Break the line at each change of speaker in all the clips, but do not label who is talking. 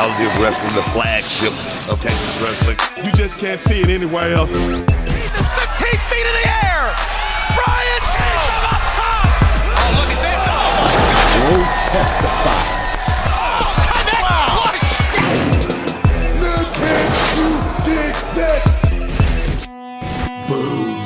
reality of wrestling, the flagship of Texas wrestling.
You just can't see it anywhere else.
This 15 feet in the air. Brian takes him up top. Oh, look at this. Oh, my God.
Will testify.
Oh, connect flush.
Look at you did that. Boom.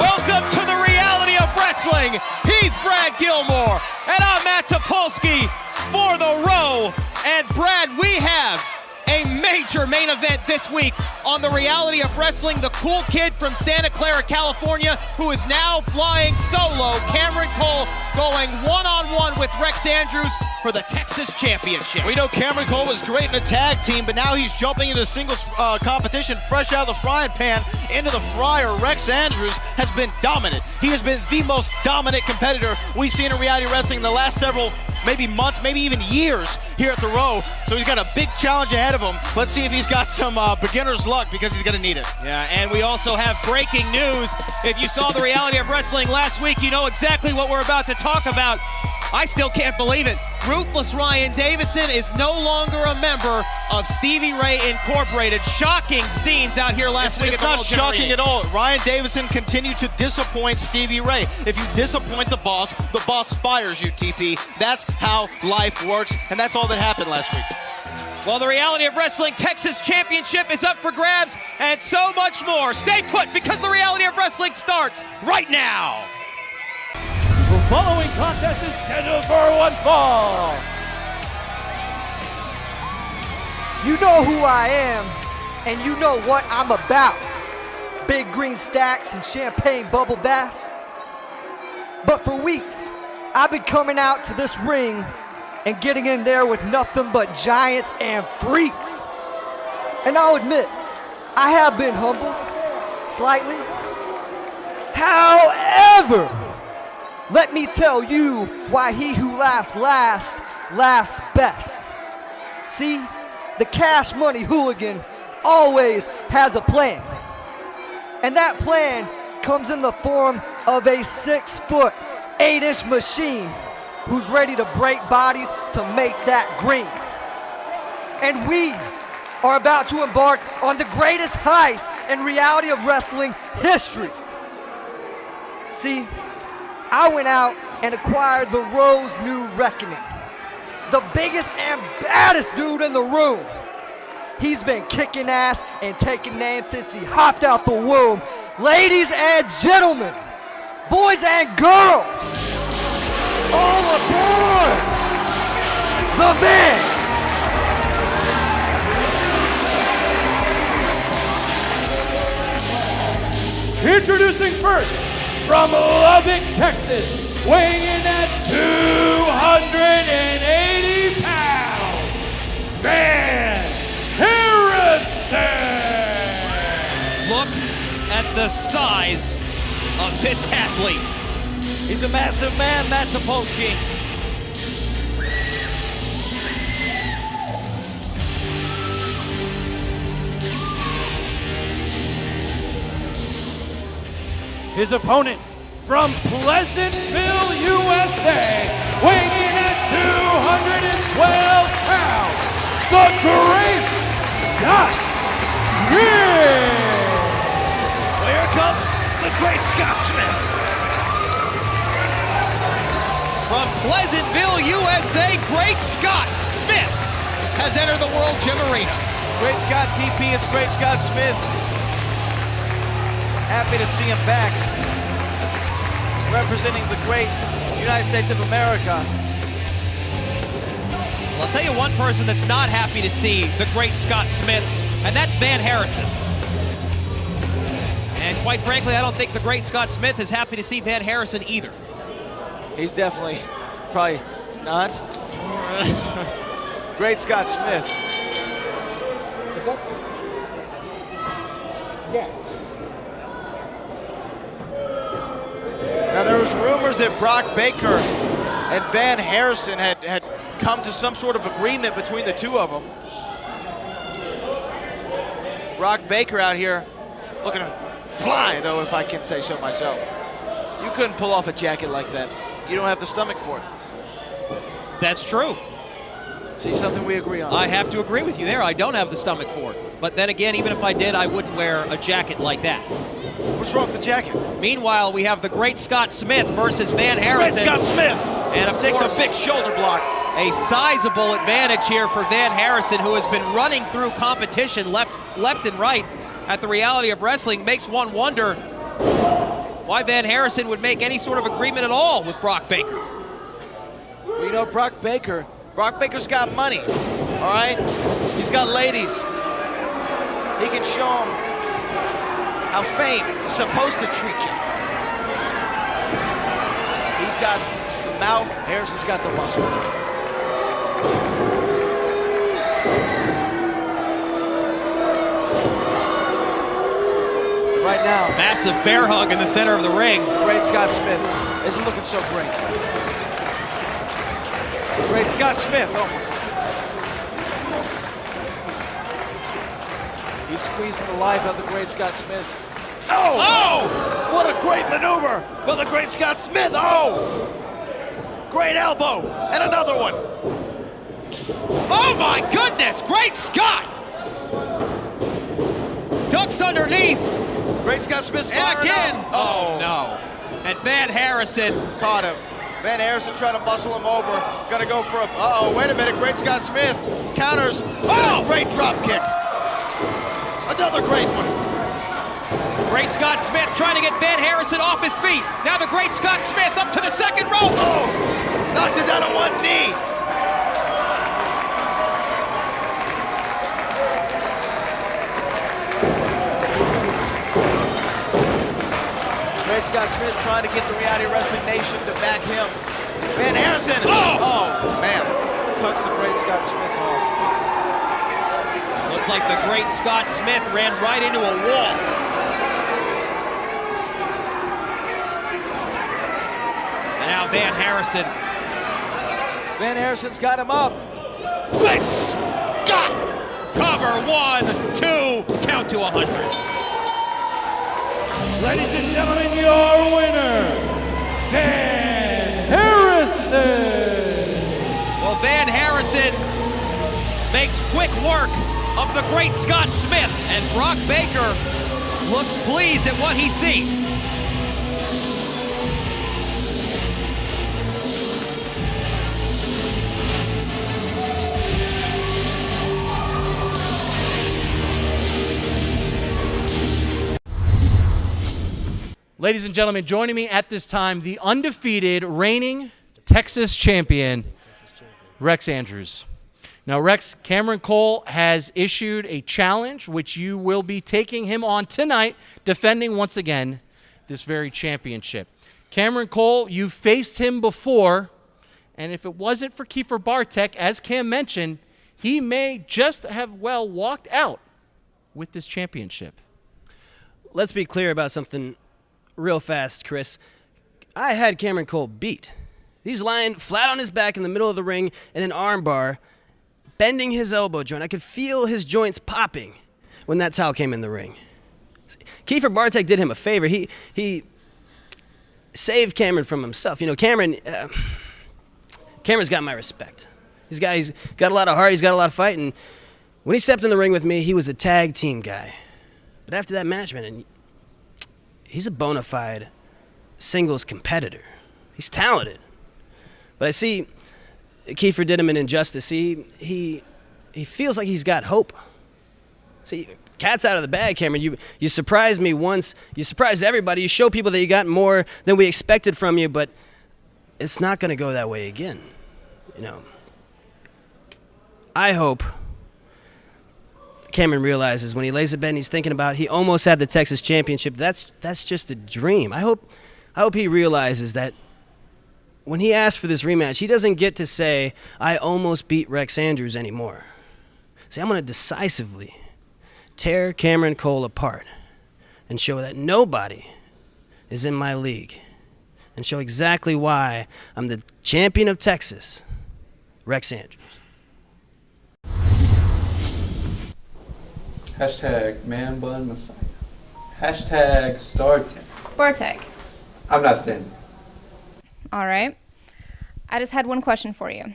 Welcome to the reality of wrestling. He's Brad Gilmore, and I'm Matt Topolsky for the Row. And Brad, we have a major main event this week on the reality of wrestling. The cool kid from Santa Clara, California, who is now flying solo, Cameron Cole, going one-on-one with Rex Andrews for the Texas Championship.
We know Cameron Cole was great in a tag team, but now he's jumping into singles competition fresh out of the frying pan into the fryer. Rex Andrews has been dominant. He has been the most dominant competitor we've seen in reality wrestling in the last several, maybe months, maybe even years here at the Row. So he's got a big challenge ahead of him. Let's see if he's got some beginner's luck, because he's going to need it.
Yeah, and we also have breaking news. If you saw the reality of wrestling last week, you know exactly what we're about to talk about. I still can't believe it. Ruthless Ryan Davison is no longer a member of Stevie Ray Incorporated. Shocking scenes out here last week.
It's not shocking at all. Ryan Davison continued to disappoint Stevie Ray. If you disappoint the boss fires you, TP. That's how life works, and that's all that happened last week.
Well, the reality of wrestling Texas Championship is up for grabs, and so much more. Stay put, because the reality of wrestling starts right now.
The following contest is scheduled for one fall.
You know who I am, and you know what I'm about. Big green stacks and champagne bubble baths. But for weeks, I've been coming out to this ring and getting in there with nothing but giants and freaks. And I'll admit, I have been humbled, slightly. However, let me tell you why he who laughs last, laughs best. See, the Cash Money Hooligan always has a plan. And that plan comes in the form of a 6-foot, 8-inch machine who's ready to break bodies to make that green. And we are about to embark on the greatest heist in reality of wrestling history. See, I went out and acquired the Row's New Reckoning. The biggest and baddest dude in the room. He's been kicking ass and taking names since he hopped out the womb. Ladies and gentlemen, boys and girls, all aboard the van.
Introducing first, from Lubbock, Texas, weighing in at 280 pounds, Van Harrison.
Look at the size of this athlete.
He's a massive man, Matt Topolsky.
His opponent from Pleasantville, USA, weighing in at 212 pounds, the Great Scott Smith.
Well, here comes the Great Scott Smith.
From Pleasantville, USA, Great Scott Smith has entered the World Gym Arena.
Great Scott TP, it's Great Scott Smith. Happy to see him back, representing the great United States of America.
Well, I'll tell you one person that's not happy to see the Great Scott Smith, and that's Van Harrison. And quite frankly, I don't think the Great Scott Smith is happy to see Van Harrison either.
He's definitely probably not. Great Scott Smith. Now, there was rumors that Brock Baker and Van Harrison had come to some sort of agreement between the two of them. Brock Baker out here looking to fly, though, if I can say so myself. You couldn't pull off a jacket like that. You don't have the stomach for it.
That's true.
See, something we agree on.
I have to agree with you there. I don't have the stomach for it. But then again, even if I did, I wouldn't wear a jacket like that.
What's wrong with the jacket?
Meanwhile, we have the great Scott Smith versus Van Harrison.
Great Scott Smith!
And of
Takes
course,
a big shoulder block.
a sizable advantage here for Van Harrison, who has been running through competition left and right at the Reality of Wrestling. Makes one wonder why Van Harrison would make any sort of agreement at all with Brock Baker.
Well, you know, Brock Baker's got money, all right? He's got ladies. He can show them how fame is supposed to treat you. He's got the mouth, Harrison's got the muscle. Right now,
Massive bear hug in the center of the ring.
great Scott Smith isn't looking so great. Great Scott Smith, oh my God. He squeezed the life out of the great Scott Smith. Oh! What a great maneuver by the great Scott Smith. Oh! Great elbow, and another one.
Oh my goodness, great Scott! Ducks underneath.
Great Scott Smith's
And
firing
again.
up.
Oh no. And Van Harrison.
Caught him. Van Harrison trying to muscle him over. Gonna go for a, wait a minute. Great Scott Smith counters. Oh, great drop kick. Another great one.
Great Scott Smith trying to get Van Harrison off his feet. Now the great Scott Smith up to the second rope.
Oh, knocks him down on one knee. Great Scott Smith trying to get the Reality Wrestling Nation to back him. Van Harrison. Oh man. Cuts the great Scott Smith off.
Looked like the great Scott Smith ran right into a wall. And now Van Harrison.
Van Harrison's got him up. Great Scott!
Cover, 1, 2, count to 100.
Ladies and gentlemen, your winner, Van Harrison.
Well, Van Harrison makes quick work of the great Scott Smith, and Brock Baker looks pleased at what he's seen.
Ladies and gentlemen, joining me at this time, the undefeated reigning Texas champion, Rex Andrews. Now, Rex, Cameron Cole has issued a challenge, which you will be taking him on tonight, defending once again this very championship. Cameron Cole, you've faced him before, and if it wasn't for Kiefer Bartek, as Cam mentioned, he may just have, well, walked out with this championship.
Let's be clear about something real fast, Chris. I had Cameron Cole beat. He's lying flat on his back in the middle of the ring in an arm bar, bending his elbow joint. I could feel his joints popping when that towel came in the ring. Kiefer Bartek did him a favor. He saved Cameron from himself. You know, Cameron's got my respect. He's got a lot of heart. He's got a lot of fight. And when he stepped in the ring with me, he was a tag team guy. But after that match, man, he's a bona fide singles competitor. He's talented. But I see Kiefer did him an injustice. He feels like he's got hope. See, cat's out of the bag, Cameron. You surprised me once. You surprised everybody. You show people that you got more than we expected from you, but it's not going to go that way again. You know, I hope Cameron realizes when he lays in bed and he's thinking about he almost had the Texas championship. That's just a dream. I hope he realizes that when he asks for this rematch, he doesn't get to say, I almost beat Rex Andrews anymore. See, I'm going to decisively tear Cameron Cole apart and show that nobody is in my league and show exactly why I'm the champion of Texas, Rex Andrews.
Hashtag man bun Messiah. Hashtag StarTech.
Bartek.
I'm not standing.
All right. I just had one question for you.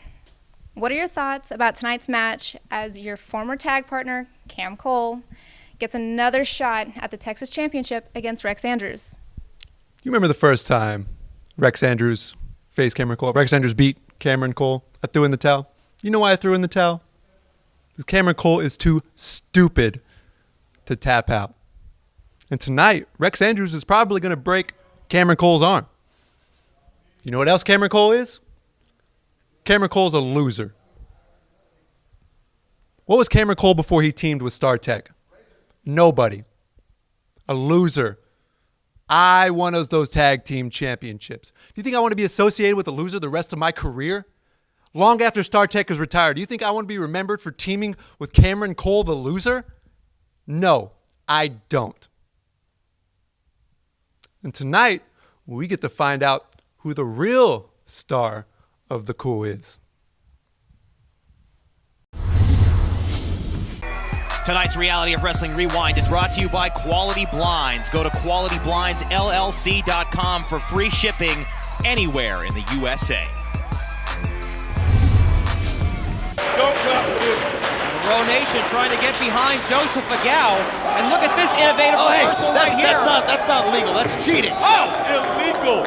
What are your thoughts about tonight's match as your former tag partner, Cam Cole, gets another shot at the Texas Championship against Rex Andrews?
You remember the first time Rex Andrews faced Cameron Cole? Rex Andrews beat Cameron Cole. I threw in the towel. You know why I threw in the towel? Because Cameron Cole is too stupid to tap out. And tonight, Rex Andrews is probably going to break Cameron Cole's arm. You know what else Cameron Cole is? Cameron Cole's a loser. What was Cameron Cole before he teamed with StarTech? Nobody. A loser. I won those tag team championships. Do you think I want to be associated with a loser the rest of my career? Long after StarTech is retired, do you think I want to be remembered for teaming with Cameron Cole, the loser? No, I don't. And tonight, we get to find out who the real star of the Cool is.
Tonight's Reality of Wrestling Rewind is brought to you by Quality Blinds. Go to qualityblindslllc.com for free shipping anywhere in the USA.
Don't clap for this.
Row Nation trying to get behind Joseph Agao. And look at this innovative reversal right here.
That's not legal. That's cheating.
That's illegal.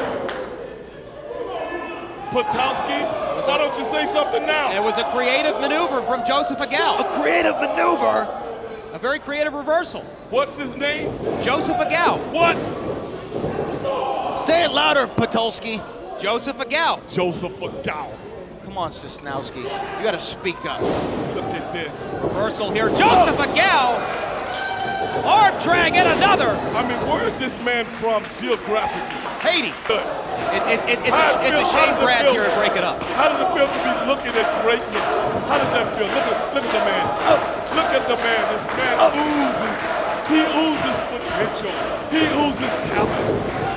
Potowski, why don't you say something now?
It was a creative maneuver from Joseph Agao.
A creative maneuver?
A very creative reversal.
What's his name?
Joseph Agao.
What?
Say it louder, Potowski.
Joseph Agao.
Joseph Agao.
Come on, Sosnowski. You got to speak up.
Look at this.
Reversal here. Joseph Agao. Arm drag and another.
I mean, where is this man from geographically?
Haiti.
Good.
It's a shame Brad's here to break it up.
How does it feel to be looking at greatness? How does that feel? Look at the man. Look at the man. This man oozes. He oozes potential. He oozes talent.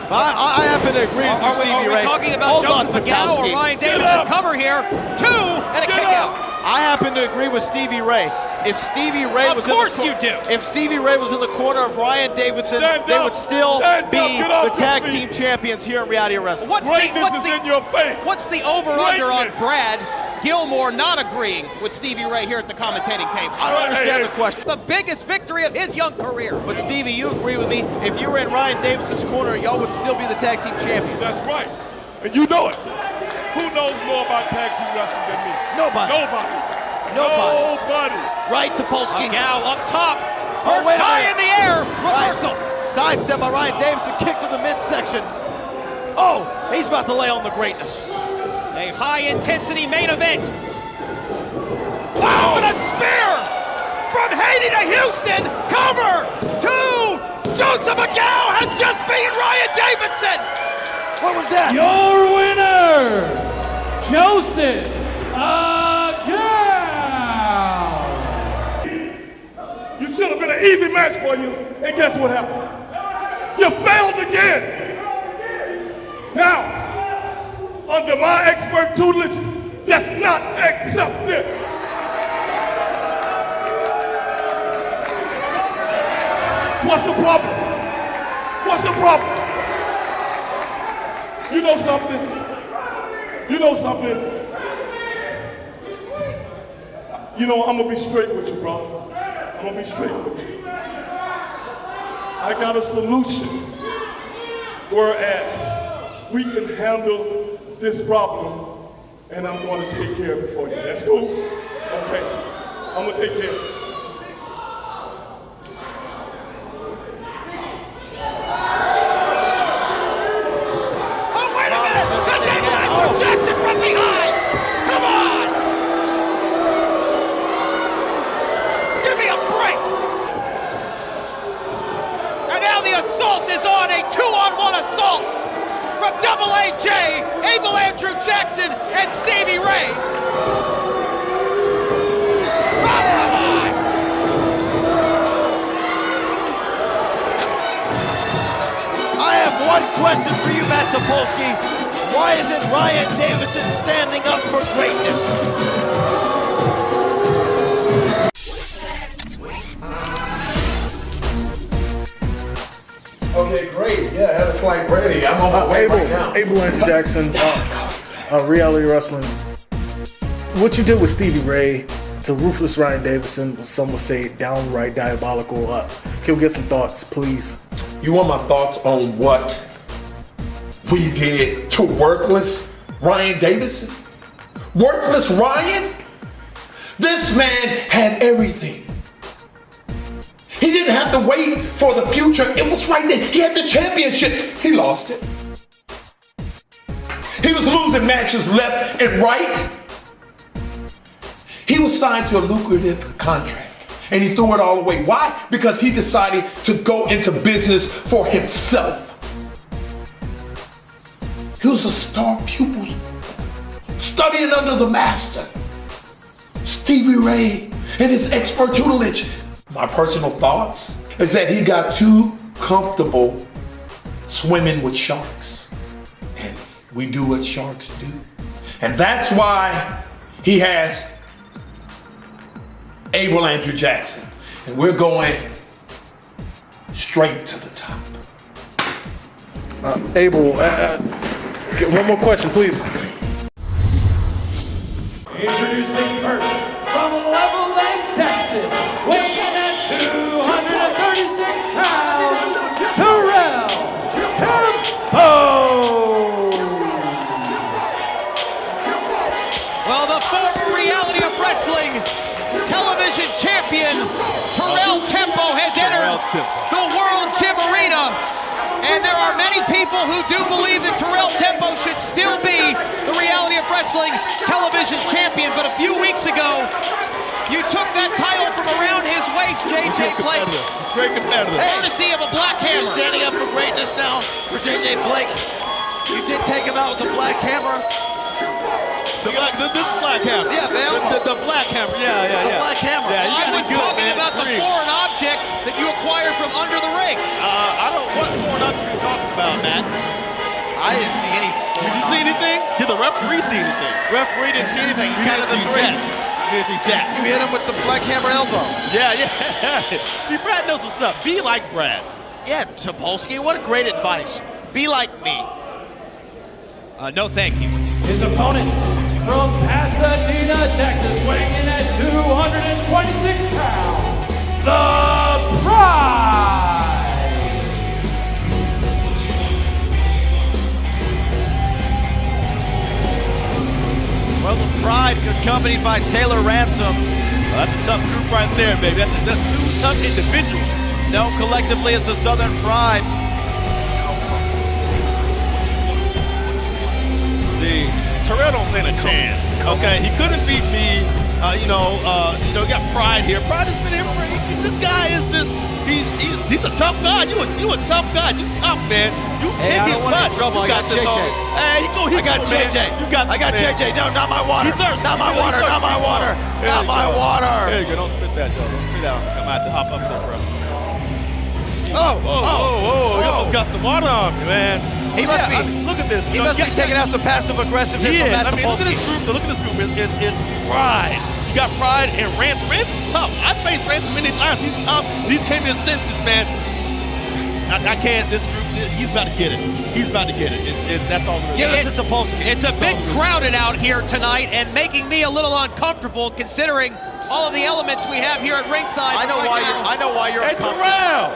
I happen to agree with you, Stevie Ray.
Are we talking about Joseph Agao or Ryan Davidson? Cover here. 2 and a kick out.
I happen to agree with Stevie Ray. If Stevie Ray was If Stevie Ray was in the corner of Ryan Davidson, they would still be the tag team champions here in Reality of Wrestling.
Greatness is in your face.
What's the over-under on Brad Gilmore not agreeing with Stevie Ray here at the commentating table?
I don't understand the question.
The biggest victory of his young career.
But Stevie, you agree with me. If you were in Ryan Davidson's corner, y'all would still be the tag team champions.
That's right. And you know it. Who knows more about tag team wrestling than me?
Nobody. Right to Polsky.
Agao up top. Perched high in the air. Reversal.
Sidestep by Ryan Davidson. Kick to the midsection. Oh, he's about to lay on the greatness.
A high-intensity main event. Wow, and a spear from Haiti to Houston. Cover. 2. Joseph Agao has just beaten Ryan Davidson.
What was that?
Your winner, Joseph Agao.
You should have been an easy match for you, and guess what happened? You failed again. Now, under my expert tutelage, that's not accepted. What's the problem? What's the problem? You know something? You know something? You know, I'm gonna be straight with you, bro. I'm gonna be straight with you. I got a solution, whereas we can handle this problem, and I'm going to take care of it for you. That's cool? Okay. I'm going to take care of it.
Oh, wait a minute! The David Andrew Jackson from behind! Come on! Give me a break! And now the assault is on, a 2-on-1 assault from Double AJ, Abel Andrew Jackson, and Stevie Ray. Oh, come on!
I have one question for you, Matt Topolsky. Why isn't Ryan Davidson standing up for greatness?
Okay, great. Yeah, I had a flight ready. I'm on my way right now.
Abel Andrew Jackson, Reality Wrestling. what you did with Stevie Ray to ruthless Ryan Davison, some would say downright diabolical. Can we get some thoughts, please?
You want my thoughts on what we did to worthless Ryan Davison? Worthless Ryan? This man had everything. He didn't have to wait for the future. It was right there. He had the championship. He lost it. He was losing matches left and right. He was signed to a lucrative contract and he threw it all away. Why? Because he decided to go into business for himself. He was a star pupil studying under the master, Stevie Ray, and his expert tutelage. My personal thoughts is that he got too comfortable swimming with sharks. And we do what sharks do. And that's why he has Abel Andrew Jackson. And we're going straight to the top.
Abel, one more question, please.
Introducing first, from Leveland, Texas, weighing in at 236 pounds, Terrell Tempo!
Well, the former Reality of Wrestling television champion, Terrell Tempo, has entered the World Gym Arena. And there are many people who do believe that Terrell Tempo should still be the Reality of Wrestling television champion. But a few weeks ago, you took that title from around his waist, J.J. Blake.
Great competitor.
Courtesy of a black hammer.
You're standing up for greatness now for J.J. Blake. You did take him out with the black hammer. This black hammer. Yeah, man. The black hammer. Yeah. The black hammer.
Yeah, I was talking about the foreign object that you acquired from under the ring.
I don't know what foreign object you're talking about, Matt. I didn't see any. Did you see anything? Did the referee see anything? Referee didn't see anything. He kind of the ring. You didn't see Jack. You hit him with the black hammer elbow. Yeah. See, Brad knows what's up. Be like Brad. Yeah, Topolsky, what a great advice. Be like me.
No, thank you.
His opponent from Pasadena, Texas, weighing in at 226 pounds, The Pride!
Well, The Pride, accompanied by Taylor Ransom. Well, that's a tough group right there, baby. That's two tough individuals. Known collectively as the Southern Pride. See, Terrell don't stand a chance. Okay, he couldn't beat me. Got Pride here. Pride has been here for. This guy is just. He's a tough guy. You a tough guy. You tough, man. You kick his butt. You got this. Hey, I got JJ. You got this. I got JJ. No, not my water. He thirsty. Not my water. Not my water. Not my water. There you go. Don't spit that, though. Don't spit that on me. I'm gonna have to hop up there, bro. Oh! You almost got some water on me, man. He must be. Look at this. He must be taking out some passive aggressiveness from Matt Topolsky. Look at this group. Look at this group. It's Pride. You got Pride and Ransom. Ransom's tough. I faced Ransom many times. He's came to his senses, man. I can't. This group. He's about to get it. He's about to get it. That's all.
It's a bit crowded out here tonight, and making me a little uncomfortable considering all of the elements we have here at ringside.
I know why you're. Hey, Terrell.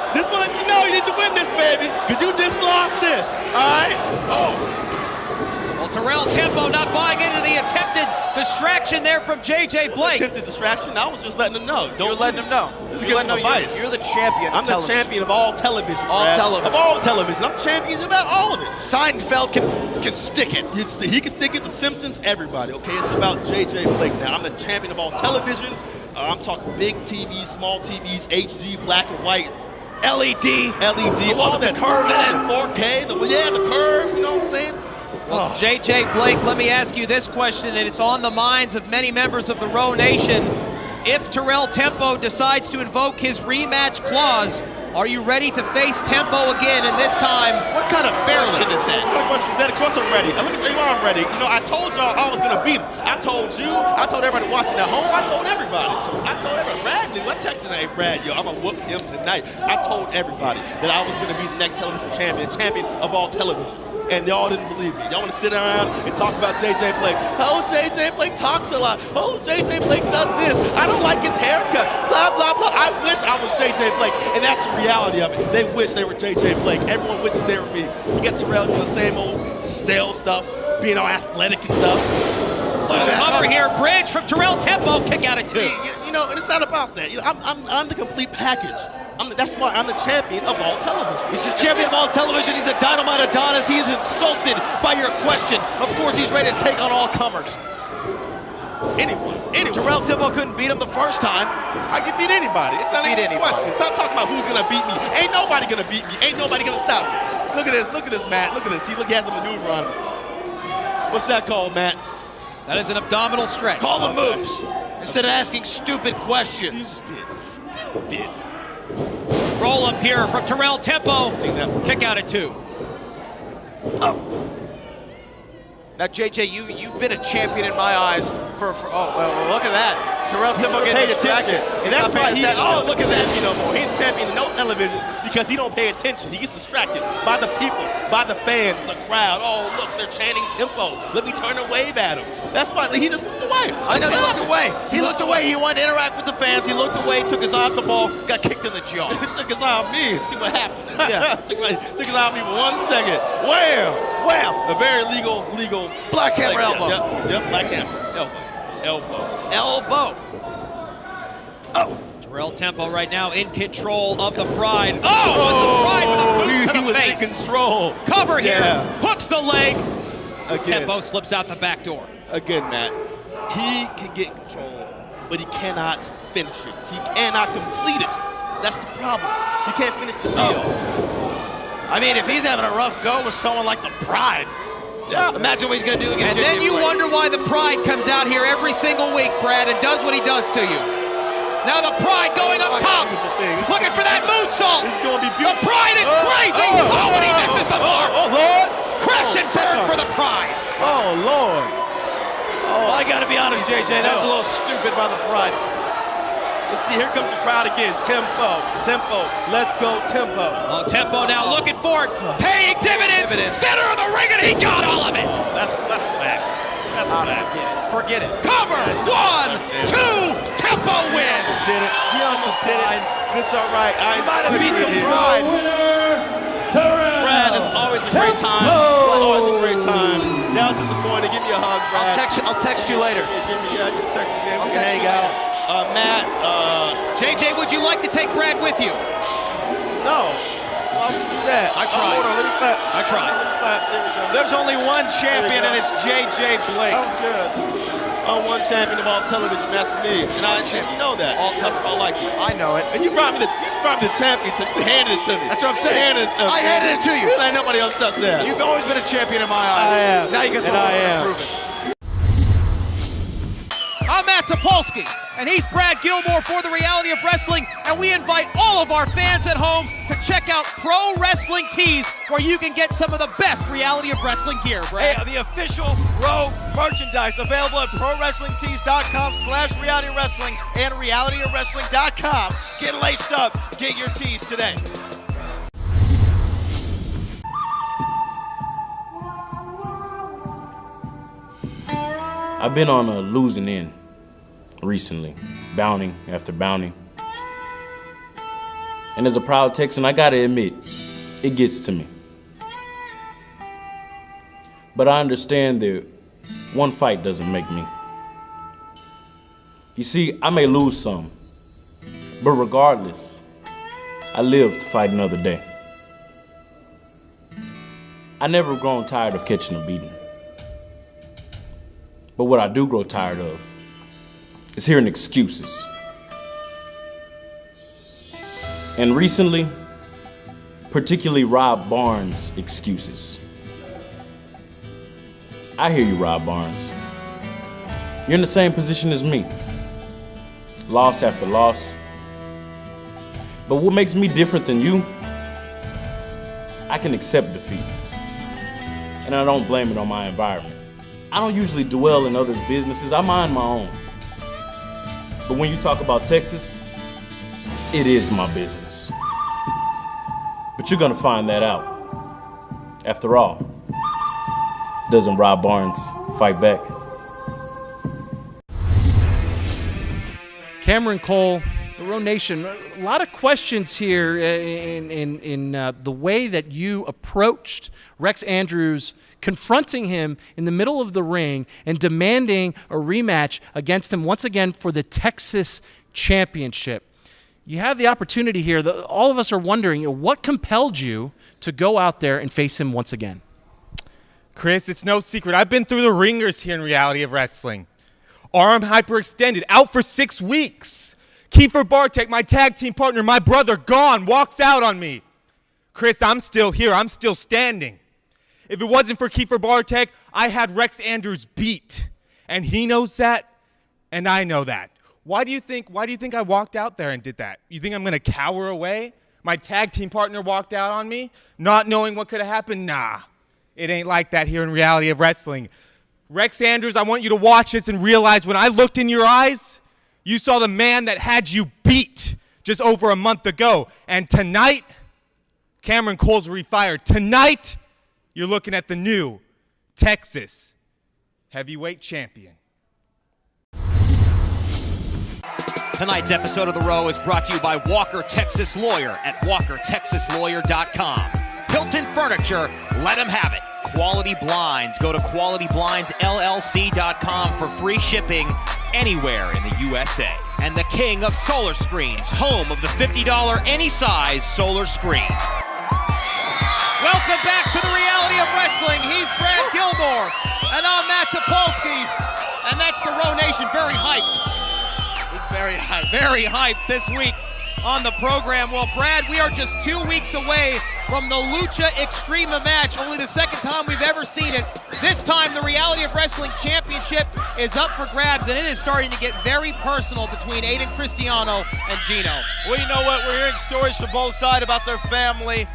Just want to let you know you need to win this, baby, because you just lost this, all right?
Well, Terrell Tempo not buying into the attempted distraction there from J.J. Blake.
Attempted distraction? I was just letting him know. You're letting him know. This is getting some advice.
You're the champion
I'm the champion of all television,
All television.
Of all television. I'm champion about all of it.
Seinfeld can stick it.
He can stick it. The Simpsons, everybody, okay? It's about J.J. Blake now. I'm the champion of all television. I'm talking big TVs, small TVs, HD, black and white. LED, all that curve in it, 4K, the curve, you know what I'm saying?
Well, J.J. Blake, let me ask you this question, and it's on the minds of many members of the Row Nation. If Terrell Tempo decides to invoke his rematch clause, are you ready to face Tempo again, and this time
what kind of
fairly?
Question is that? What kind of question is that? Of course I'm ready. And let me tell you why I'm ready. I told y'all I was going to beat him. I told you. I told everybody watching at home. I told everybody. I told everybody. Brad knew. I texted him, hey, Brad, I'm going to whoop him tonight. I told everybody that I was going to be the next television champion of all television.
and y'all didn't believe me. Y'all want to sit around and talk about J.J. Blake. Oh, J.J. Blake talks a lot. Oh, J.J. Blake does this. I don't like his haircut. Blah, blah, blah. I wish I was J.J. Blake, and that's the reality of it. They wish they were J.J. Blake. Everyone wishes they were me. You get Terrell doing the same old stale stuff, being all athletic and stuff.
Cover here, bridge from Terrell Tempo, kick out at 2.
You know, and it's not about that. You know, I'm the complete package. That's why I'm the champion of all television.
He's the champion of all television. He's a dynamite Adonis. He is insulted by your question. Of course, he's ready to take on all comers.
Anyone.
Terrell Tempo couldn't beat him the first time.
I can beat anybody. It's not even a question. Stop talking about who's gonna beat me. Ain't nobody gonna beat me. Ain't nobody gonna stop me. Look at this, Matt. Look at this. He has a maneuver on him. What's that called, Matt?
That is an abdominal stretch.
Call the moves instead of asking stupid questions.
Stupid.
Roll up here from Terrell Tempo. Kick out at 2.
Now, JJ, you've been a champion in my eyes for well, look at that. Terrell Tempo getting distracted.
And that's why look at that, more. He's champion in no television because he don't pay attention. He gets distracted by the people, by the fans, the crowd. Oh, look, they're chanting Tempo. Let me turn and wave at him. That's why he just looked away.
I know, he looked away. He looked away. He wanted to interact with the fans. He looked away, took his eye off the ball, got kicked in the jaw.
Took his eye off me and see what happened. Yeah, took his eye off me for 1 second. Wham! A very legal.
Black hammer elbow.
Yep, black hammer. Elbow.
Oh. Terrell Tempo right now in control of the Pride. Oh, the Pride with a boot to the
was
face.
In control.
Cover here. Hooks the leg.
Again.
Tempo slips out the back door.
Again, Matt. He can get control, but he cannot finish it. He cannot complete it. That's the problem. He can't finish the deal.
I mean, if he's having a rough go with someone like the Pride, imagine what he's going to do against
And then
JJ
you
Blake.
wonder why the Pride comes out here every single week, Brad, and does what he does to you. Now the Pride going up top, looking for that moonsault.
It's going to be beautiful.
The Pride is crazy. Oh, and he misses the mark.
Oh, Lord.
Crash and burn for the Pride.
Oh, Lord.
Well, I got to be honest, JJ, that was a little stupid by the Pride.
Let's see, here comes the crowd again. Tempo, let's go, Tempo.
Oh, Tempo now looking for it, paying dividends. Center of the ring, and he got all of it.
That's back. That's back.
Forget it.
Cover. 1, 2, Tempo wins.
He almost did it. It's all right. I
might have beat the Pride.
Brad, it's always a great time. Always a great time. That was disappointing. Give me a hug, Brad.
I'll text you later.
Give me text me. We can hang out. Matt.
JJ, would you like to take Brad with you?
No. Why would you do that?
I tried.
Hold on, let me clap.
I tried.
There we go.
There's only one champion, and it's JJ Blake.
That was good. I'm one champion of all television. That's me, and you know that. All tough, I like you.
I know it.
And you brought me the championship. You handed it to me.
That's what I'm saying. I handed it to you.
Ain't nobody else does that.
You've always been a champion in my eyes.
I am.
Now you get to prove it.
I'm Matt Topolsky, and he's Brad Gilmore for The Reality of Wrestling, and we invite all of our fans at home to check out Pro Wrestling Tees, where you can get some of the best Reality of Wrestling gear, Brad.
Hey, the official Row merchandise available at ProWrestlingTees.com/RealityWrestling and RealityOfWrestling.com. Get laced up. Get your tees today.
I've been on a losing end recently, bounty after bounty. And as a proud Texan, I gotta admit, it gets to me. But I understand that one fight doesn't make me. You see, I may lose some, but regardless, I live to fight another day. I never grown tired of catching a beating. But what I do grow tired of is hearing excuses. And recently, particularly Rob Barnes' excuses. I hear you, Rob Barnes. You're in the same position as me. Loss after loss. But what makes me different than you, I can accept defeat. And I don't blame it on my environment. I don't usually dwell in others' businesses, I mind my own. But when you talk about Texas, it is my business. But you're gonna find that out. After all, doesn't Rob Barnes fight back?
Cameron Cole, the Row Nation, a lot of questions here in the way that you approached Rex Andrews, confronting him in the middle of the ring and demanding a rematch against him once again for the Texas Championship. You have the opportunity here. All of us are wondering, what compelled you to go out there and face him once again?
Chris, it's no secret. I've been through the ringers here in Reality of Wrestling. Arm hyperextended, out for 6 weeks. Kiefer Bartek, my tag team partner, my brother, gone, walks out on me. Chris, I'm still here. I'm still standing. If it wasn't for Kiefer Bartek, I had Rex Andrews beat. And he knows that, and I know that. Why do you think I walked out there and did that? You think I'm going to cower away? My tag team partner walked out on me, not knowing what could have happened? Nah, it ain't like that here in Reality of Wrestling. Rex Andrews, I want you to watch this and realize when I looked in your eyes, you saw the man that had you beat just over a month ago. And tonight, Cameron Cole's refired. Tonight, you're looking at the new Texas heavyweight champion.
Tonight's episode of The Row is brought to you by Walker Texas Lawyer at WalkerTexasLawyer.com. Hilton Furniture, let them have it. Quality Blinds, go to QualityBlindsLLC.com for free shipping anywhere in the USA. And the king of solar screens, home of the $50 any size solar screen. Welcome back to the Reality of Wrestling. He's Brad Gilmore, and I'm Matt Topolsky, and that's the Row Nation. Very hyped.
He's very hyped.
Very hyped this week on the program. Well, Brad, we are just 2 weeks away from the Lucha Extrema match, only the second time we've ever seen it. This time, the Reality of Wrestling Championship is up for grabs, and it is starting to get very personal between Aiden Cristiano and Gino.
Well, you know what? We're hearing stories from both sides about their family.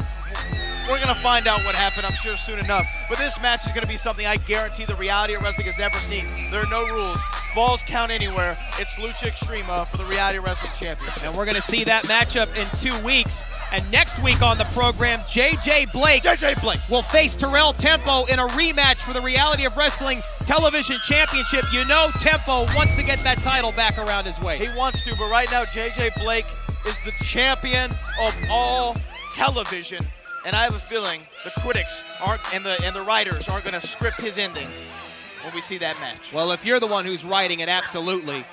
We're going to find out what happened, I'm sure, soon enough. But this match is going to be something I guarantee the Reality of Wrestling has never seen. There are no rules. Falls count anywhere. It's Lucha Extrema for the Reality of Wrestling Championship.
And we're going to see that matchup in 2 weeks. And next week on the program, JJ Blake will face Terrell Tempo in a rematch for the Reality of Wrestling Television Championship. You know Tempo wants to get that title back around his waist.
He wants to, but right now JJ Blake is the champion of all television. And I have a feeling the critics and the writers aren't going to script his ending when we see that match.
Well, if you're the one who's writing it, absolutely.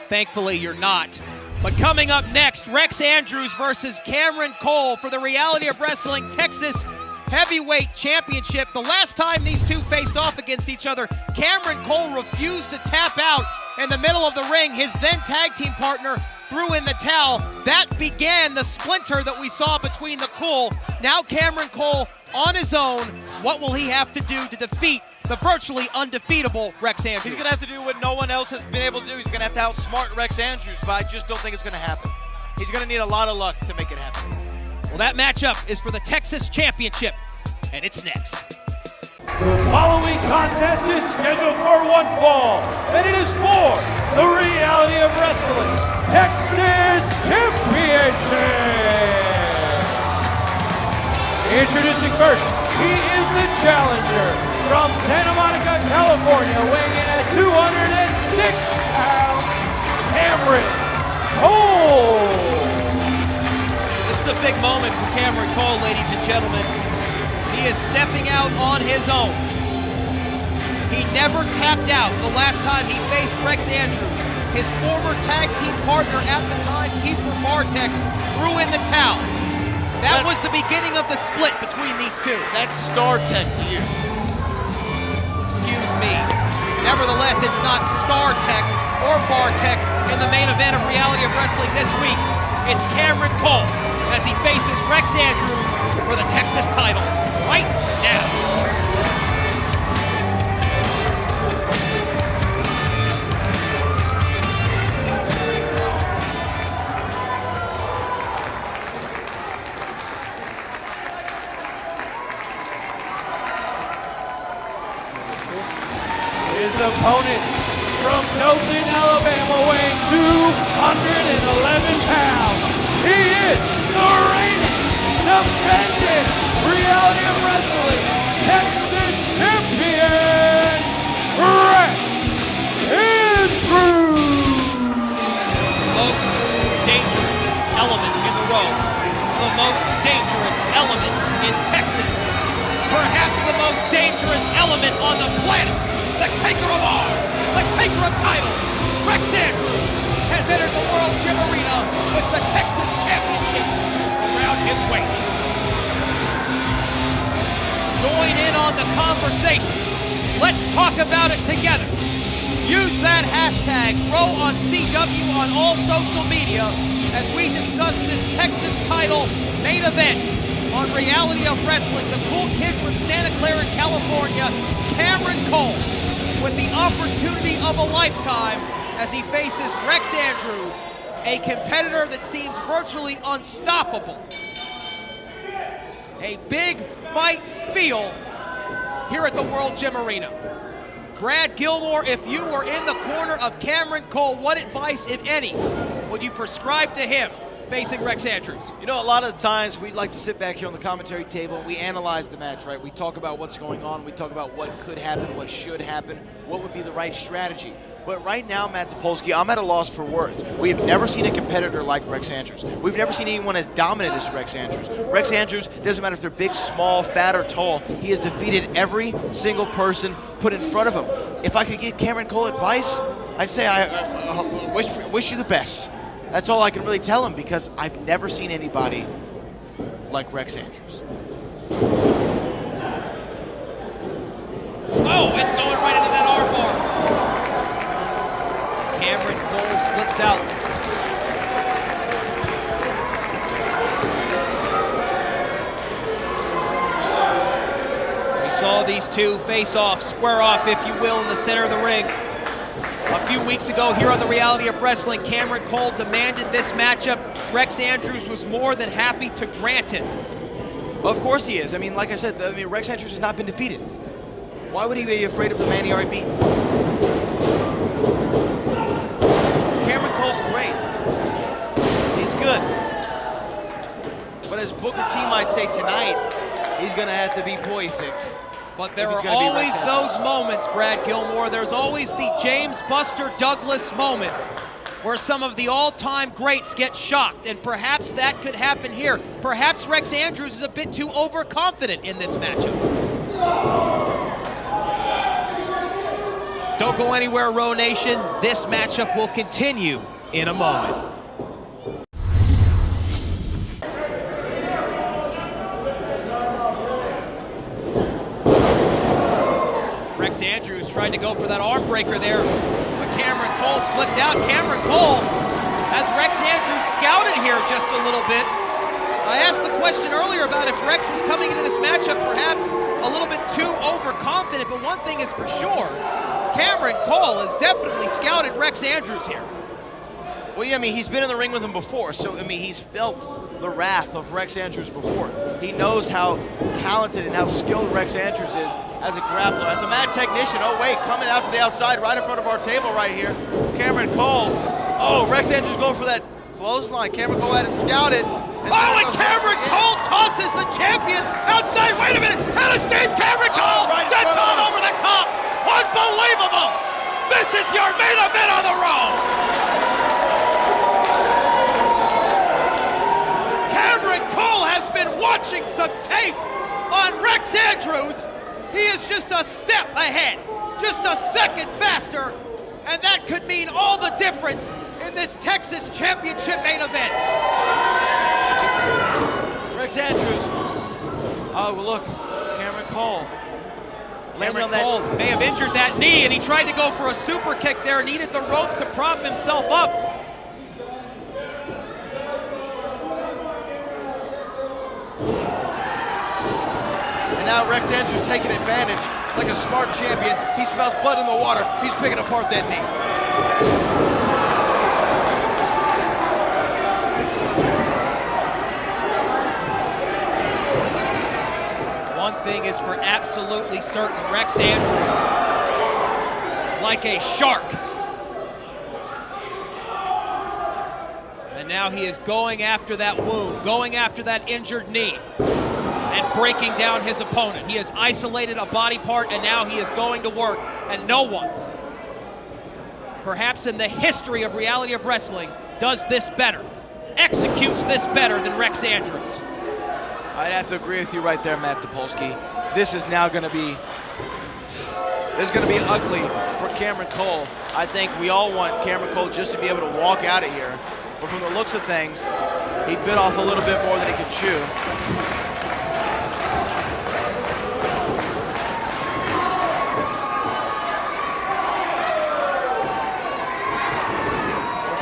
Thankfully, you're not. But coming up next, Rex Andrews versus Cameron Cole for the Reality of Wrestling Texas Heavyweight Championship. The last time these two faced off against each other, Cameron Cole refused to tap out in the middle of the ring. His then tag team partner threw in the towel. That began the splinter that we saw between the Cole. Now Cameron Cole on his own. What will he have to do to defeat the virtually undefeatable Rex Andrews?
He's going to have to do what no one else has been able to do. He's going to have to outsmart Rex Andrews, but I just don't think it's going to happen. He's going to need a lot of luck to make it happen.
Well, that matchup is for the Texas Championship, and it's next.
The following contest is scheduled for one fall, and it is for the Reality of Wrestling Texas Championship. Introducing first, he is the challenger from Santa Monica, California, weighing in at 206 pounds, Cameron Cole.
This is a big moment for Cameron Cole, ladies and gentlemen. He is stepping out on his own. He never tapped out the last time he faced Rex Andrews. His former tag team partner at the time, Kiefer Bartek, threw in the towel. That was the beginning of the split between these two.
That's Star Tech to you.
Excuse me. Nevertheless, it's not Star Tech or Bartek in the main event of Reality of Wrestling this week. It's Cameron Cole as he faces Rex Andrews for the Texas title right now.
His opponent from Dothan, Alabama, weighing 211 pounds. He is the reigning, defending Reality of Wrestling Texas Champion,
element in Texas. Perhaps the most dangerous element on the planet. The taker of arms, the taker of titles. Rex Andrews has entered the World Gym Arena with the Texas Championship around his waist. Join in on the conversation. Let's talk about it together. Use that hashtag RowOnCW on all social media as we discuss this Texas title main event on Reality of Wrestling. The cool kid from Santa Clara, California, Cameron Cole, with the opportunity of a lifetime as he faces Rex Andrews, a competitor that seems virtually unstoppable. A big fight feel here at the World Gym Arena. Brad Gilmore, if you were in the corner of Cameron Cole, what advice, if any, would you prescribe to him facing Rex Andrews?
You know, a lot of the times we like to sit back here on the commentary table and we analyze the match, right? We talk about what's going on, we talk about what could happen, what should happen, what would be the right strategy. But right now, Matt Topolsky, I'm at a loss for words. We've never seen a competitor like Rex Andrews. We've never seen anyone as dominant as Rex Andrews. Rex Andrews, doesn't matter if they're big, small, fat, or tall, he has defeated every single person put in front of him. If I could give Cameron Cole advice, I'd say I wish you the best. That's all I can really tell him because I've never seen anybody like Rex Andrews.
Oh, and going right into that armbar. Cameron Cole slips out. We saw these two face off, square off, if you will, in the center of the ring. A few weeks ago here on the Reality of Wrestling, Cameron Cole demanded this matchup. Rex Andrews was more than happy to grant it.
Well, of course he is. I mean, like I said, Rex Andrews has not been defeated. Why would he be afraid of the man he already beat? Cameron Cole's great. He's good. But as Booker T might say tonight, he's going to have to be perfect.
But there are always those moments, Brad Gilmore. There's always the James Buster Douglas moment where some of the all-time greats get shocked, and perhaps that could happen here. Perhaps Rex Andrews is a bit too overconfident in this matchup. Don't go anywhere, Row Nation. This matchup will continue in a moment. Rex Andrews tried to go for that arm breaker there, but Cameron Cole slipped out. Cameron Cole has Rex Andrews scouted here just a little bit. I asked the question earlier about if Rex was coming into this matchup perhaps a little bit too overconfident, but one thing is for sure, Cameron Cole has definitely scouted Rex Andrews here.
Well, yeah, I mean, he's been in the ring with him before, so, I mean, he's felt the wrath of Rex Andrews before. He knows how talented and how skilled Rex Andrews is as a grappler, as a mad technician. Oh, wait, coming out to the outside right in front of our table right here. Cameron Cole. Oh, Rex Andrews going for that clothesline. Cameron Cole had it scouted. And
Cameron Cole tosses the champion outside. Wait a minute. Out of steam, Cameron Cole. Senton over the top. Unbelievable. This is your main event on the road. Cameron Cole has been watching some tape on Rex Andrews. He is just a step ahead, just a second faster, and that could mean all the difference in this Texas Championship main event.
Rex Andrews. Oh, look, Cameron Cole.
Cameron Cole may have injured that knee, and he tried to go for a super kick there, needed the rope to prop himself up.
And now Rex Andrews taking advantage like a smart champion. He smells blood in the water. He's picking apart that knee.
One thing is for absolutely certain, Rex Andrews, like a shark. And now he is going after that wound, going after that injured knee, and breaking down his opponent. He has isolated a body part, and now he is going to work. And no one, perhaps in the history of Reality of Wrestling, does this better, executes this better than Rex Andrews.
I'd have to agree with you right there, Matt Topolsky. This is now going to be ugly for Cameron Cole. I think we all want Cameron Cole just to be able to walk out of here. But from the looks of things, he bit off a little bit more than he could chew.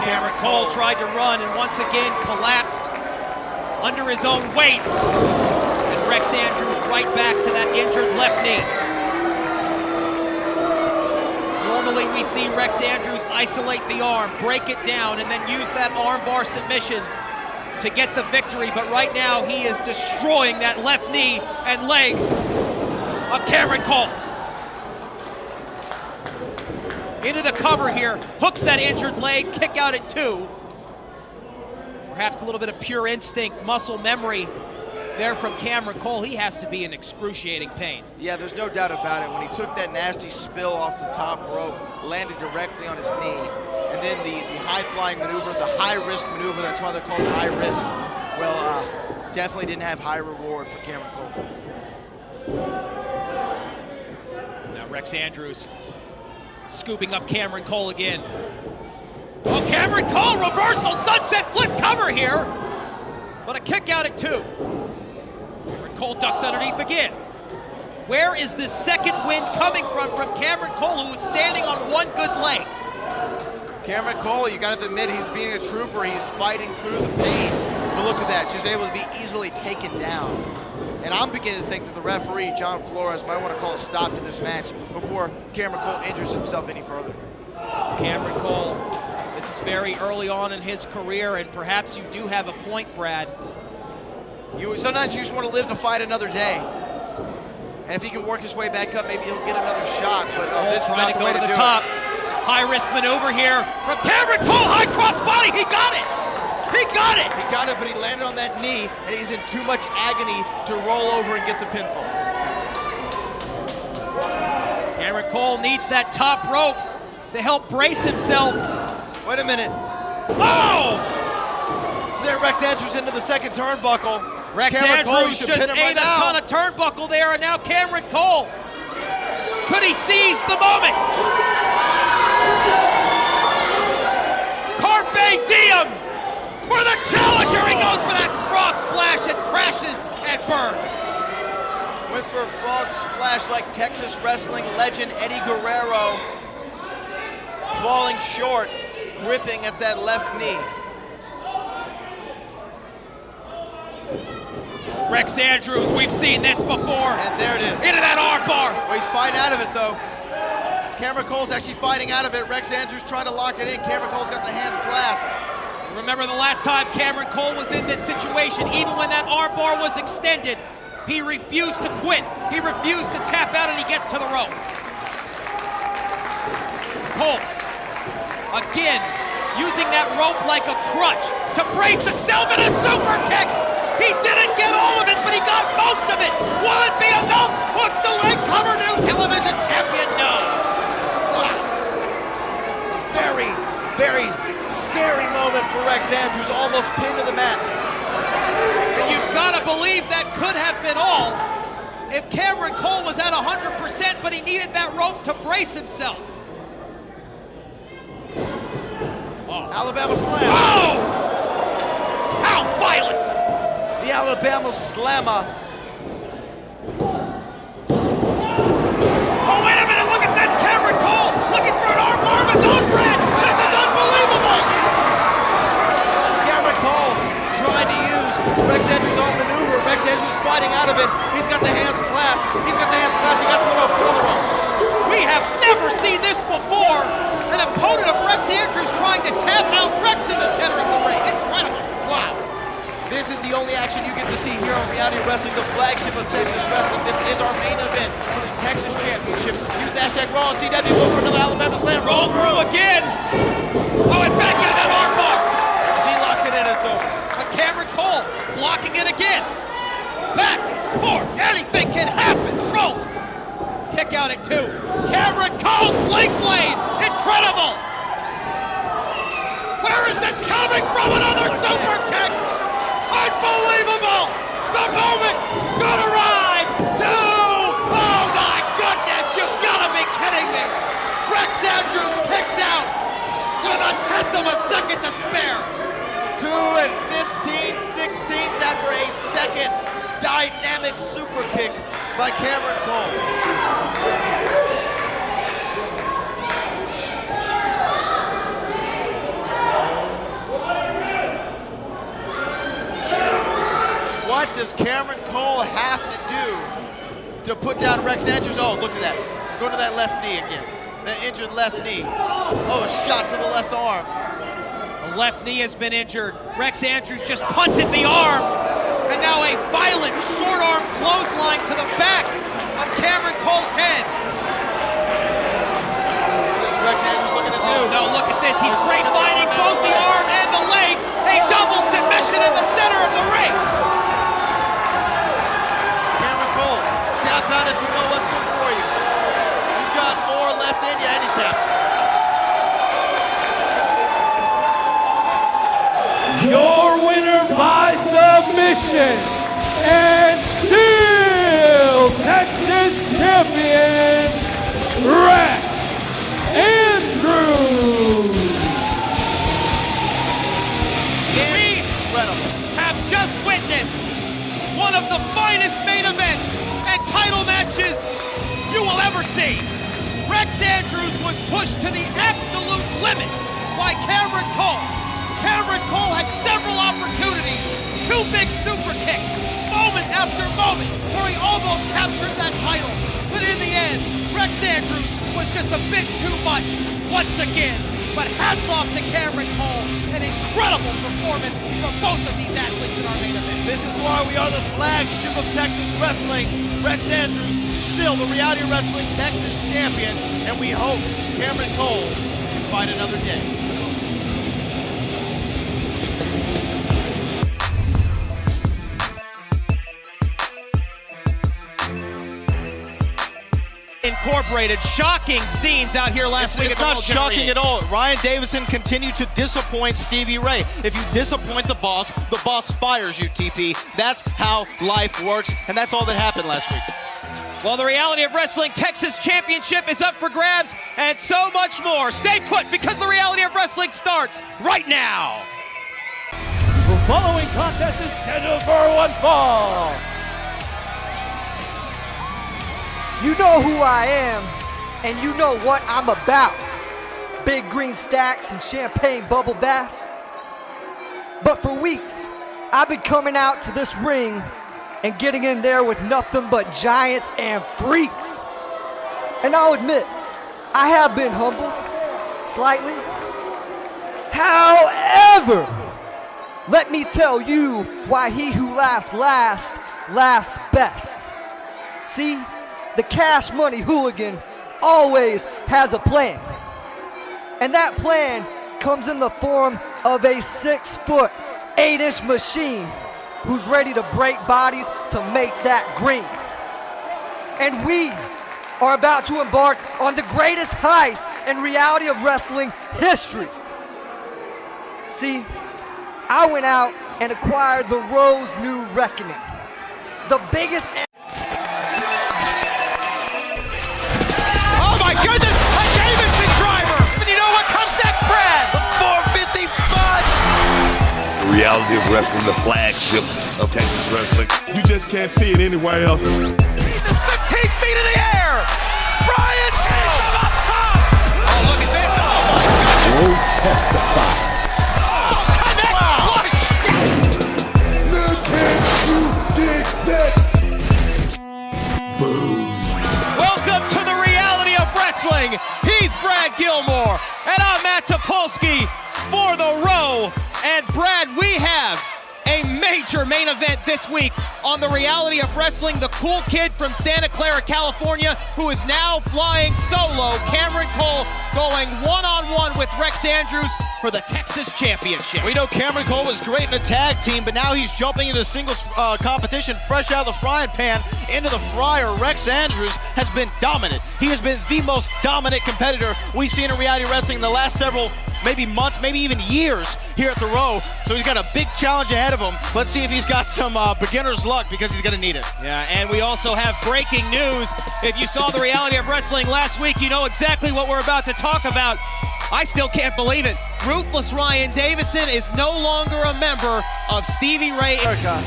Cameron Cole tried to run and once again collapsed under his own weight. And Rex Andrews right back to that injured left knee. Normally we see Rex Andrews isolate the arm, break it down, and then use that arm bar submission to get the victory. But right now he is destroying that left knee and leg of Cameron Cole's. Into the cover here, hooks that injured leg, kick out at 2. Perhaps a little bit of pure instinct, muscle memory there from Cameron Cole. He has to be in excruciating pain.
Yeah, there's no doubt about it. When he took that nasty spill off the top rope, landed directly on his knee, and then the high-flying maneuver, the high-risk maneuver, that's why they're called high-risk, well, definitely didn't have high reward for Cameron Cole.
Now Rex Andrews scooping up Cameron Cole again. Oh, Cameron Cole, reversal, sunset flip cover here, but a kick out at 2. Cameron Cole ducks underneath again. Where is this second wind coming from Cameron Cole, who is standing on one good leg?
Cameron Cole, you got to admit, he's being a trooper. He's fighting through the pain. But look at that, just able to be easily taken down. And I'm beginning to think that the referee, John Flores, might want to call a stop to this match before Cameron Cole injures himself any further.
Cameron Cole, this is very early on in his career, and perhaps you do have a point, Brad.
Sometimes you just want to live to fight another day. And if he can work his way back up, maybe he'll get another shot. But this is not the way to do it.
High-risk maneuver here from Cameron Cole, high cross body, he got it! He got it!
He got it, but he landed on that knee, and he's in too much agony to roll over and get the pinfall.
Cameron Cole needs that top rope to help brace himself.
Wait a minute.
Oh!
Sent Rex Andrews into the second turnbuckle.
Rex Andrews just ate a ton of turnbuckle there, and now Cameron Cole. Could he seize the moment? Carpe diem! For the challenger, he goes for that frog splash and crashes and burns.
Went for a frog splash like Texas wrestling legend Eddie Guerrero. Falling short, gripping at that left knee.
Rex Andrews, we've seen this before.
And there it is.
Into that arm bar.
Well, he's fighting out of it, though. Cameron Cole's actually fighting out of it. Rex Andrews trying to lock it in. Cameron Cole's got the hands clasped.
Remember the last time Cameron Cole was in this situation, even when that arm bar was extended, he refused to quit. He refused to tap out, and he gets to the rope. Cole, again, using that rope like a crutch to brace himself in a super kick. He didn't get all of it, but he got most of it. Will it be enough? Hooks the leg cover, new television champion, no.
Wow. Very, very scary moment for Rex Andrews, almost pinned to the mat.
And you've got to believe that could have been all if Cameron Cole was at 100%, but he needed that rope to brace himself.
Oh. Alabama slam.
Oh! How violent!
The Alabama slammer.
Oh, wait a minute, look at this! Cameron Cole looking for an armbar of his own brand! This is unbelievable!
Cameron Cole trying to use Rex Andrews' own maneuver. Rex Andrews fighting out of it. He's got the hands clasped. He's got the hands clasped. He got the rope, pull the rope.
We have never seen this before! An opponent of Rex Andrews trying to tap out Rex in the center of the ring. Incredible!
Wow. This is the only action you get to see here on Reality Wrestling, the flagship of Texas Wrestling. This is our main event for the Texas Championship. Use hashtag Raw on CW. Go for another Alabama slam.
Roll through again. Oh, and back into that armbar.
If he locks it in, it's over.
But Cameron Cole blocking it again. Back and forth. Anything can happen. Roll. Kick out at 2. Cameron Cole, sling blade. Incredible. Where is this coming from? Another super kick. Unbelievable! The moment could arrive. 2. Oh my goodness, you've got to be kidding me. Rex Andrews kicks out with a tenth of a second to spare.
2 and 15/16 after a second dynamic super kick by Cameron Cole. What does Cameron Cole have to do to put down Rex Andrews? Oh, look at that. Go to that left knee again. That injured left knee. Oh, a shot to the left arm.
The left knee has been injured. Rex Andrews just punted the arm. And now a violent short arm clothesline to the back of Cameron Cole's head.
What's Rex Andrews looking to do?
Oh no, look at this. He's grapevine both the arm and the leg. A double submission in the center of the ring.
Cameron Cole, tap out if you know what's good for you. You've got more left in you, and he taps.
Your winner by submission and still Texas champion, Rex Andrews.
We have just witnessed one of the finest main events and title matches you will ever see. Rex Andrews was pushed to the absolute limit by Cameron Cole. Cameron Cole had several opportunities, 2 big super kicks, moment after moment, where he almost captured that title. But in the end, Rex Andrews was just a bit too much once again. But hats off to Cameron Cole, an incredible performance from both of these athletes in our main event.
This is why we are the flagship of Texas wrestling. Rex Andrews, still the Reality Wrestling Texas champion, and we hope Cameron Cole can fight another day.
Incorporated. Shocking scenes out here last week.
It's not shocking at all. Ryan Davison continued to disappoint Stevie Ray. If you disappoint the boss fires you, TP. That's how life works, and that's all that happened last week.
Well, the Reality of Wrestling Texas Championship is up for grabs, and so much more. Stay put, because the Reality of Wrestling starts right now.
The following contest is scheduled for one fall.
You know who I am, and you know what I'm about. Big green stacks and champagne bubble baths. But for weeks, I've been coming out to this ring and getting in there with nothing but giants and freaks. And I'll admit, I have been humbled, slightly. However, let me tell you why he who laughs last, laughs best. See? The Cash Money Hooligan always has a plan. And that plan comes in the form of a 6-foot, 8-inch machine who's ready to break bodies to make that green. And we are about to embark on the greatest heist in Reality of Wrestling history. See, I went out and acquired the Rose New Reckoning, the biggest.
Oh my goodness, a Davidson driver! And you know what comes next, Brad?
455!
The Reality of Wrestling, the flagship of Texas wrestling.
You just can't see it anywhere else.
This 15 feet in the air! Brian takes him up top! Oh, look at this! Oh my God!
Will testify.
Oh, connect flush!
Now can you dig that? Boom.
Welcome to the Reality of Wrestling. He's Brad Gilmore, and I'm Matt Topolsky for the Row. And Brad, we have a major main event this week on the Reality of Wrestling. The cool kid from Santa Clara, California, who is now flying solo, Cameron Cole, going one-on-one with Rex Andrews for the Texas Championship.
We know Cameron Cole was great in a tag team, but now he's jumping into singles competition fresh out of the frying pan into the fryer. Rex Andrews has been dominant. He has been the most dominant competitor we've seen in reality wrestling in the last several maybe months, maybe even years here at the Row. So he's got a big challenge ahead of him. Let's see if he's got some beginner's luck, because he's going to need it.
Yeah, and we also have breaking news. If you saw the Reality of Wrestling last week, you know exactly what we're about to talk about. I still can't believe it. Ruthless Ryan Davison is no longer a member of Stevie Ray. Well,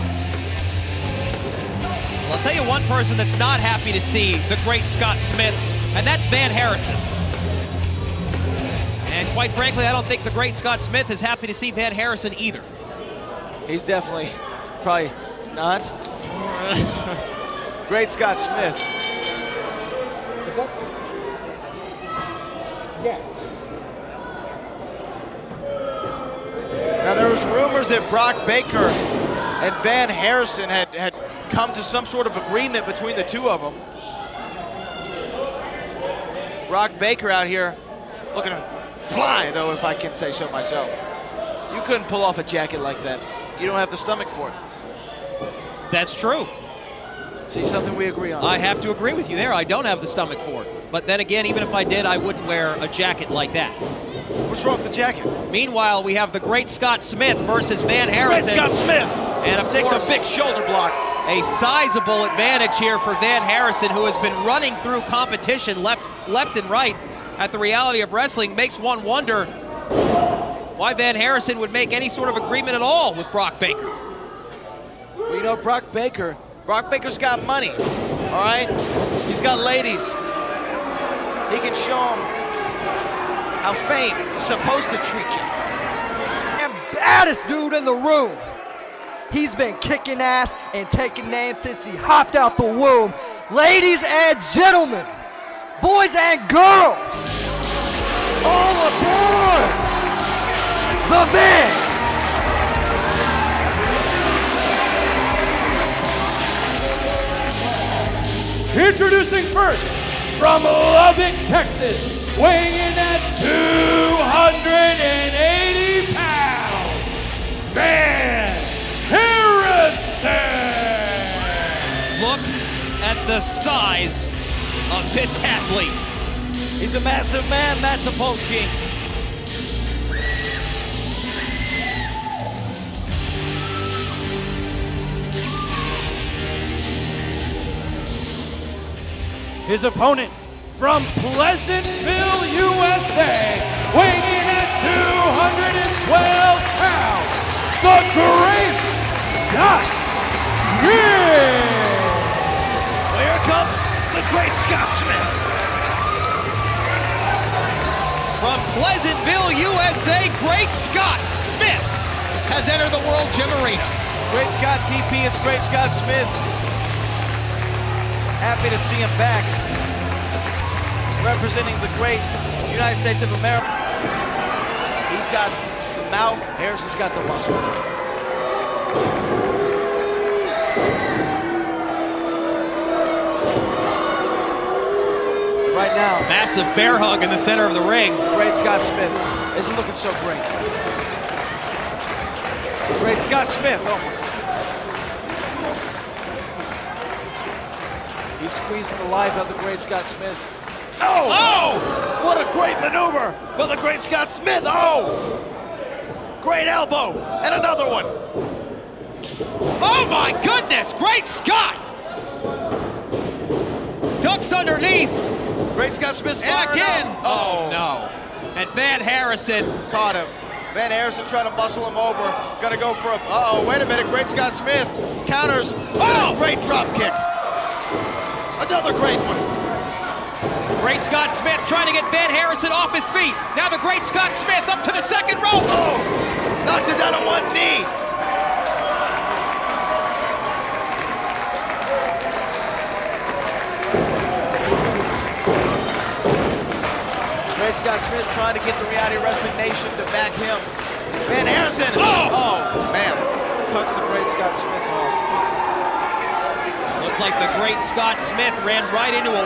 I'll tell you one person that's not happy to see the great Scott Smith, and that's Van Harrison. And quite frankly, I don't think the great Scott Smith is happy to see Van Harrison either.
He's definitely probably not. Great Scott Smith. Now, there was rumors that Brock Baker and Van Harrison had come to some sort of agreement between the two of them. Brock Baker out here looking to fly, though, if I can say so myself. You couldn't pull off a jacket like that. You don't have the stomach for it.
That's true.
See, something we agree on.
I have to agree with you there. I don't have the stomach for it. But then again, even if I did, I wouldn't wear a jacket like that.
What's wrong with the jacket?
Meanwhile, we have the great Scott Smith versus Van Harrison.
Great Scott Smith!
And of
takes
course,
a big shoulder block.
A sizable advantage here for Van Harrison, who has been running through competition left and right at the Reality of Wrestling. Makes one wonder why Van Harrison would make any sort of agreement at all with Brock Baker.
Well, you know, Brock Baker's got money, all right? He's got ladies. He can show them how fame is supposed to treat you.
And baddest dude in the room. He's been kicking ass and taking names since he hopped out the womb. Ladies and gentlemen, boys and girls, all aboard the van.
Introducing first, from Lubbock, Texas, weighing in at 280 pounds, Van Harrison!
Look at the size of this athlete.
He's a massive man, Matt Topolsky.
His opponent from Pleasantville, USA, weighing in at 212 pounds, the great Scott Smith.
Well, here comes the great Scott Smith.
From Pleasantville, USA, great Scott Smith has entered the World Gym Arena.
Great Scott TP, it's great Scott Smith. Happy to see him back, representing the great United States of America. He's got the mouth, Harrison's got the muscle. Right now,
massive bear hug in the center of the ring.
Great Scott Smith isn't looking so great. Great Scott Smith, oh my God. He squeezed the life out of the great Scott Smith.
Oh! What a great maneuver by the great Scott Smith. Oh! Great elbow. And another one.
Oh my goodness! Great Scott! Ducks underneath.
Great Scott Smith
And again.
up.
Oh no. And Van Harrison
caught him. Van Harrison trying to muscle him over. Gonna go for a, uh-oh, wait a minute. Great Scott Smith counters. Oh! Great drop kick. Another great one.
Great Scott Smith trying to get Van Harrison off his feet. Now the great Scott Smith up to the second rope.
Oh! Knocks him down on one knee. Great Scott Smith trying to get the Reality Wrestling Nation to back him. Van Harrison. Oh man. Cuts the great Scott Smith off.
Looked like the great Scott Smith ran right into a